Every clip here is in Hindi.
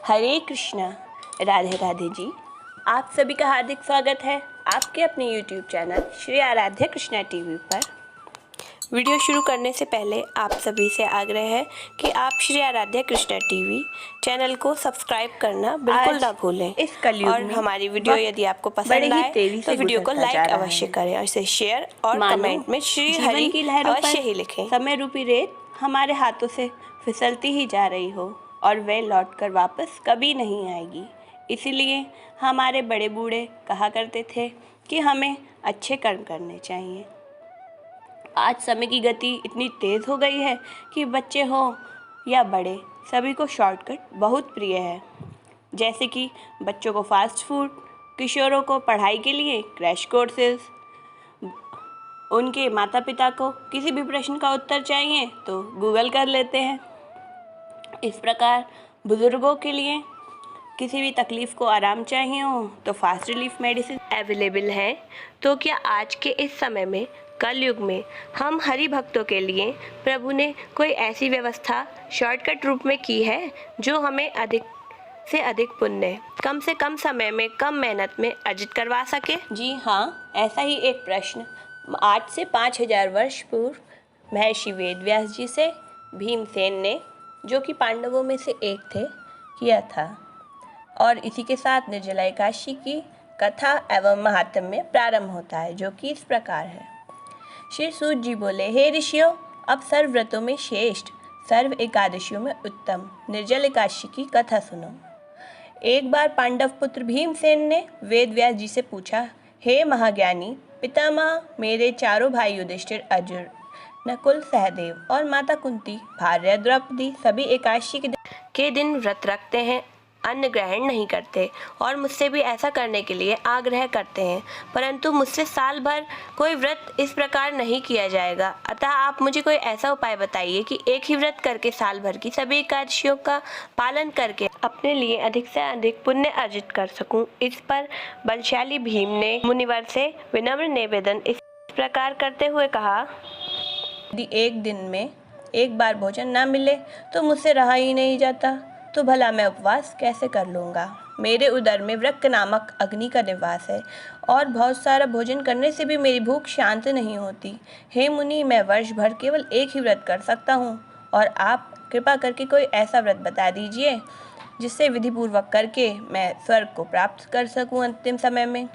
हरे कृष्णा। राधे राधे जी। आप सभी का हार्दिक स्वागत है आपके अपने YouTube channel Shri Aaradhya Krishna TV पर। वीडियो शुरू करने से पहले आप सभी से आग्रह है कि आप श्री आराध्या कृष्णा टीवी चैनल को सब्सक्राइब करना बिल्कुल ना भूलें। इस कलयुग और में हमारी वीडियो यदि आपको पसंद आए तो वीडियो को लाइक अवश्य करें और इसे शेयर और कमेंट में श्री हरि की लहरों अवश्य पर ही लिखें। समय रूपी रेत हमारे हाथों से फिसलती ही जा रही हो और वह लौटकर वापस कभी नहीं आएगी। इसीलिए हमारे बड़े बूढ़े कहा करते थे कि हमें अच्छे कर्म करने चाहिए। आज समय की गति इतनी तेज़ हो गई है कि बच्चे हों या बड़े सभी को शॉर्टकट बहुत प्रिय है। जैसे कि बच्चों को फास्ट फूड, किशोरों को पढ़ाई के लिए क्रैश कोर्सेज, उनके माता पिता को किसी भी प्रश्न का उत्तर चाहिए तो गूगल कर लेते हैं। इस प्रकार बुज़ुर्गों के लिए किसी भी तकलीफ़ को आराम चाहिए हो तो फास्ट रिलीफ मेडिसिन अवेलेबल है। तो क्या आज के इस समय में कलयुग में हम हरि भक्तों के लिए प्रभु ने कोई ऐसी व्यवस्था शॉर्टकट रूप में की है जो हमें अधिक से अधिक पुण्य कम से कम समय में कम मेहनत में अर्जित करवा सके? जी हाँ, ऐसा ही एक प्रश्न 8 से 5000 वर्ष पूर्व महर्षि वेदव्यास जी से भीमसेन ने, जो कि पांडवों में से एक थे, किया था। और इसी के साथ निर्जला एकादशी की कथा एवं महात्म्य प्रारंभ होता है, जो कि इस प्रकार है। श्री सूत जी बोले, हे ऋषियों, अब सर्व व्रतों में श्रेष्ठ, सर्व एकादशियों में उत्तम निर्जल एकादशी की कथा सुनो। एक बार पांडव पुत्र भीमसेन ने वेद व्यास जी से पूछा, हे महाज्ञानी पितामह, मेरे चारों भाई युधिष्ठिर, अर्जुन, नकुल, सहदेव और माता कुंती, भार्या द्रौपदी सभी एकादशी के दिन व्रत रखते हैं, अन्न ग्रहण नहीं करते और मुझसे भी ऐसा करने के लिए आग्रह करते हैं, परंतु मुझसे साल भर कोई व्रत इस प्रकार नहीं किया जाएगा। अतः आप मुझे कोई ऐसा उपाय बताइए कि एक ही व्रत करके साल भर की सभी एकादशियों का पालन करके अपने लिए अधिक से अधिक पुण्य अर्जित कर सकूं। इस पर बलशाली भीम ने मुनिवर से विनम्र निवेदन इस प्रकार करते हुए कहा, यदि एक दिन में एक बार भोजन ना मिले तो मुझसे रहा ही नहीं जाता, तो भला मैं उपवास कैसे कर लूँगा। मेरे उदर में वृक्क नामक अग्नि का निवास है और बहुत सारा भोजन करने से भी मेरी भूख शांत नहीं होती। हे मुनि, मैं वर्ष भर केवल एक ही व्रत कर सकता हूँ और आप कृपा करके कोई ऐसा व्रत बता दीजिए जिससे विधिपूर्वक करके मैं स्वर्ग को प्राप्त कर सकूँ अंतिम समय में,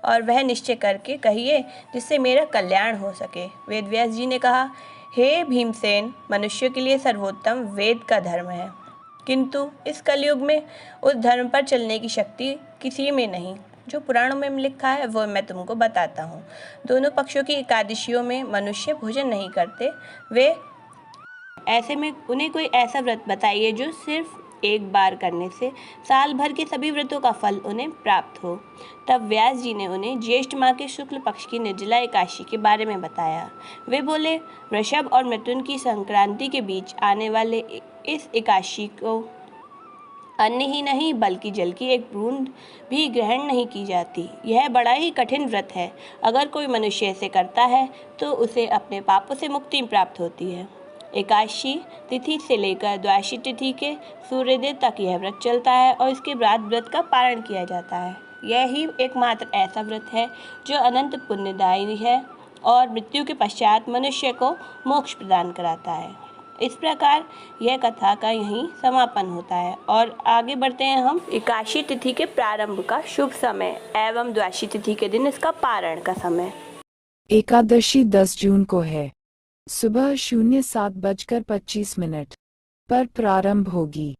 और वह निश्चय करके कहिए जिससे मेरा कल्याण हो सके। वेदव्यास जी ने कहा, हे भीमसेन, मनुष्य के लिए सर्वोत्तम वेद का धर्म है, किंतु इस कलयुग में उस धर्म पर चलने की शक्ति किसी में नहीं। जो पुराणों में लिखा है वो मैं तुमको बताता हूँ। दोनों पक्षों की एकादशियों में मनुष्य भोजन नहीं करते। वे ऐसे में उन्हें कोई ऐसा व्रत बताइए जो सिर्फ एक बार करने से साल भर के सभी व्रतों का फल उन्हें प्राप्त हो। तब व्यास जी ने उन्हें ज्येष्ठ माह के शुक्ल पक्ष की निर्जला एकादशी के बारे में बताया। वे बोले, वृषभ और मिथुन की संक्रांति के बीच आने वाले इस एकादशी को अन्न ही नहीं बल्कि जल की एक बूंद भी ग्रहण नहीं की जाती। यह बड़ा ही कठिन व्रत है। अगर कोई मनुष्य इसे करता है तो उसे अपने पापों से मुक्ति प्राप्त होती है। एकादशी तिथि से लेकर द्वादशी तिथि के सूर्योदय तक यह व्रत चलता है और इसके बाद व्रत का पारण किया जाता है। यह ही एकमात्र ऐसा व्रत है जो अनंत पुण्यदायी है और मृत्यु के पश्चात मनुष्य को मोक्ष प्रदान कराता है। इस प्रकार यह कथा का यहीं समापन होता है और आगे बढ़ते हैं हम एकादशी तिथि के प्रारंभ का शुभ समय एवं द्वादशी तिथि के दिन इसका पारण का समय। एकादशी 10 जून को है। सुबह 07:25 पर प्रारंभ होगी।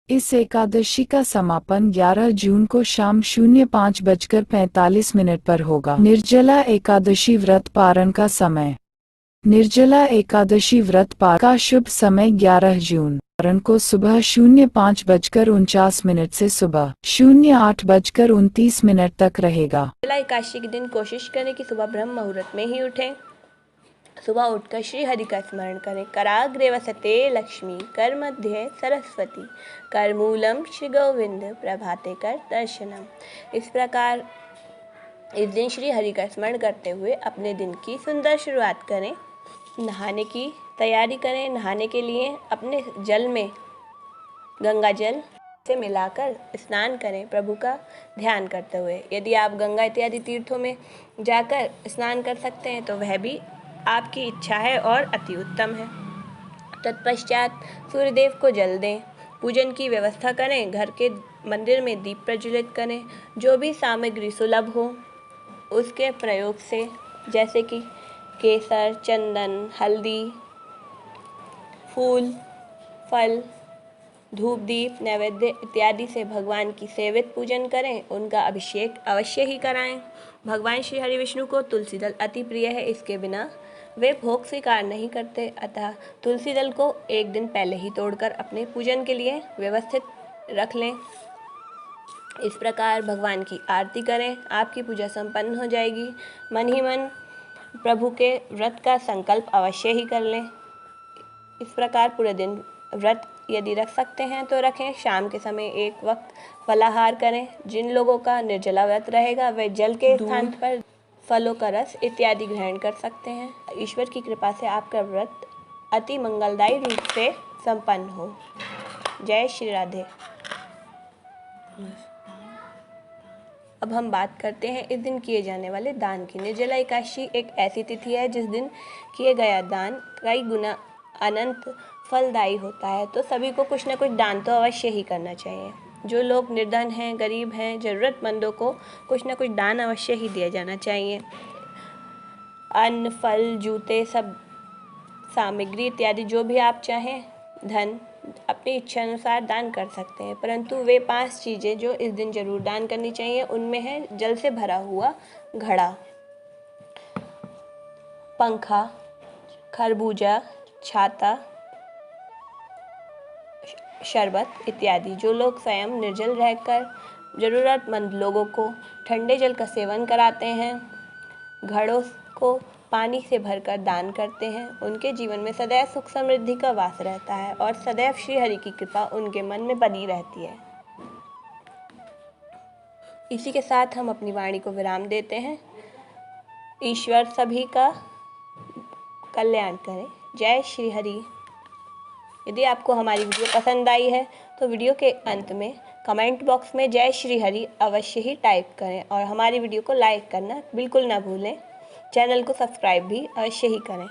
इस एकादशी का समापन 11 जून को शाम 05:45 पर होगा। निर्जला एकादशी व्रत पारण का समय। निर्जला एकादशी व्रत पारण का शुभ समय 11 जून पारण को सुबह 05:49 से सुबह 08:29 तक रहेगा। निर्जला एकादशी के दिन कोशिश करें कि सुबह ब्रह्म मुहूर्त में ही उठें। सुबह उठकर श्री हरि का स्मरण करें। कराग्रे वसते लक्ष्मी, कर मध्य सरस्वती, कर मूलम श्री गोविंद, प्रभाते कर दर्शनम। इस प्रकार इस दिन श्री हरि का स्मरण करते हुए अपने दिन की सुंदर शुरुआत करें। नहाने की तैयारी करें। नहाने के लिए अपने जल में गंगा जल से मिलाकर स्नान करें प्रभु का ध्यान करते हुए। यदि आप गंगा इत्यादि तीर्थों में जाकर स्नान कर सकते हैं तो वह भी आपकी इच्छा है और अति उत्तम है। तत्पश्चात सूर्यदेव को जल दें, पूजन की व्यवस्था करें, घर के मंदिर में दीप प्रज्वलित करें। जो भी सामग्री सुलभ हो उसके प्रयोग से, जैसे कि केसर, चंदन, हल्दी, फूल, फल, धूप दीप नैवेद्य इत्यादि से भगवान की सेवित पूजन करें। उनका अभिषेक अवश्य ही कराएं। भगवान श्री हरि विष्णु को तुलसी दल अति प्रिय है, इसके बिना वे भोग स्वीकार नहीं करते, अतः तुलसी दल को एक दिन पहले ही तोड़कर अपने पूजन के लिए व्यवस्थित रख लें। इस प्रकार भगवान की आरती करें, आपकी पूजा संपन्न हो जाएगी। मन ही मन प्रभु के व्रत का संकल्प अवश्य ही कर लें। इस प्रकार पूरे दिन व्रत यदि रख सकते हैं तो रखें। शाम के समय एक वक्त फलाहार करें। जिन लोगों का निर्जला व्रत रहेगा वे जल के स्थान पर फलों का रस इत्यादि ग्रहण कर सकते हैं। ईश्वर की कृपा से आपका व्रत अति मंगलदायी रूप से संपन्न हो। जय श्री राधे। अब हम बात करते हैं इस दिन किए जाने वाले दान की। निर्जला एकादशी एक ऐसी तिथि है जिस दिन किए गया दान कई गुना अनंत फलदायी होता है, तो सभी को कुछ न कुछ दान तो अवश्य ही करना चाहिए। जो लोग निर्धन हैं, गरीब हैं, ज़रूरतमंदों को कुछ न कुछ दान अवश्य ही दिया जाना चाहिए। अन्न, फल, जूते, सब सामग्री इत्यादि जो भी आप चाहें, धन अपनी इच्छा अनुसार दान कर सकते हैं, परंतु वे 5 चीज़ें जो इस दिन जरूर दान करनी चाहिए उनमें है जल से भरा हुआ घड़ा, पंखा, खरबूजा, छाता, शरबत इत्यादि। जो लोग स्वयं निर्जल रहकर ज़रूरतमंद लोगों को ठंडे जल का सेवन कराते हैं, घड़ों को पानी से भरकर दान करते हैं, उनके जीवन में सदैव सुख समृद्धि का वास रहता है और सदैव श्री हरि की कृपा उनके मन में बनी रहती है। इसी के साथ हम अपनी वाणी को विराम देते हैं। ईश्वर सभी का कल्याण करें। जय श्री हरि। यदि आपको हमारी वीडियो पसंद आई है तो वीडियो के अंत में कमेंट बॉक्स में जय श्री हरि अवश्य ही टाइप करें और हमारी वीडियो को लाइक करना बिल्कुल ना भूलें। चैनल को सब्सक्राइब भी अवश्य ही करें।